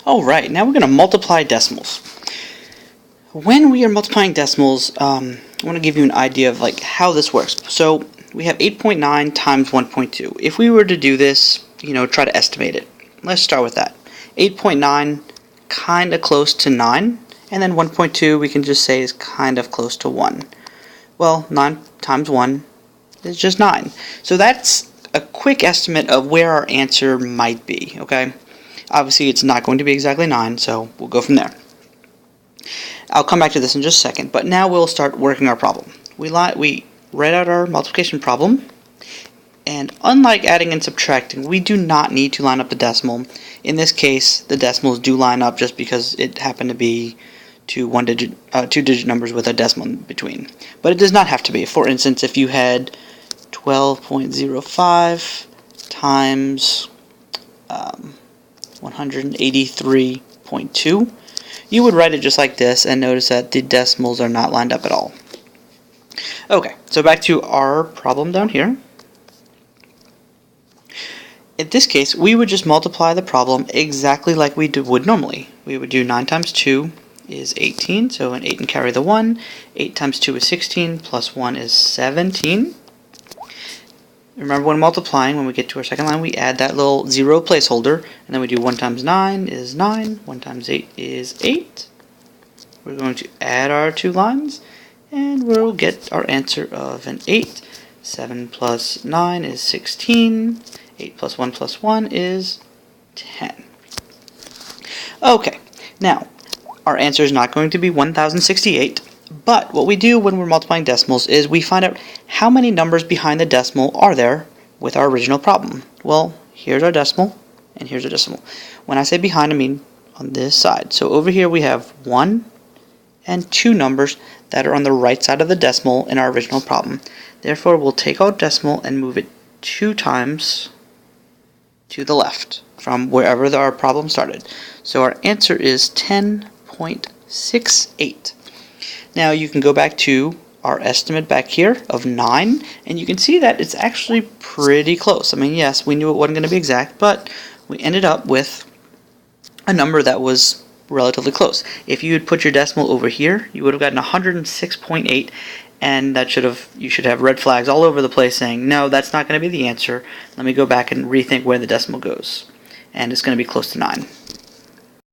Alright, now we're going to multiply decimals. When we are multiplying decimals, I want to give you an idea of how this works. So we have 8.9 times 1.2. If we were to do this, try to estimate it. Let's start with that. 8.9, kind of close to 9, and then 1.2 we can just say is kind of close to 1. Well, 9 times 1 is just 9. So that's a quick estimate of where our answer might be, okay? Obviously, it's not going to be exactly 9, so we'll go from there. I'll come back to this in just a second, but now we'll start working our problem. We write out our multiplication problem, and unlike adding and subtracting, we do not need to line up the decimal. In this case, the decimals do line up just because it happened to be two two-digit numbers with a decimal in between. But it does not have to be. For instance, if you had 12.05 times 183.2, you would write it just like this and notice that the decimals are not lined up at all. Okay, so back to our problem down here. In this case, we would just multiply the problem exactly like we would normally. We would do 9 times 2 is 18, so an 8 and carry the 1. 8 times 2 is 16, plus 1 is 17. Remember, when multiplying, when we get to our second line, we add that little 0 placeholder, and then we do 1 times 9 is 9, 1 times 8 is 8. We're going to add our two lines, and we'll get our answer of an 8. 7 plus 9 is 16. 8 plus 1 plus 1 is 10. Okay, now, our answer is not going to be 1068. But what we do when we're multiplying decimals is we find out how many numbers behind the decimal are there with our original problem. Well, here's our decimal, and here's our decimal. When I say behind, I mean on this side. So over here we have 1 and 2 numbers that are on the right side of the decimal in our original problem. Therefore, we'll take our decimal and move it 2 times to the left from wherever our problem started. So our answer is 10.68. Now you can go back to our estimate back here of 9, and you can see that it's actually pretty close. I mean, yes, we knew it wasn't going to be exact, but we ended up with a number that was relatively close. If you had put your decimal over here, you would have gotten 106.8, and you should have red flags all over the place saying, no, that's not going to be the answer. Let me go back and rethink where the decimal goes. And it's going to be close to 9.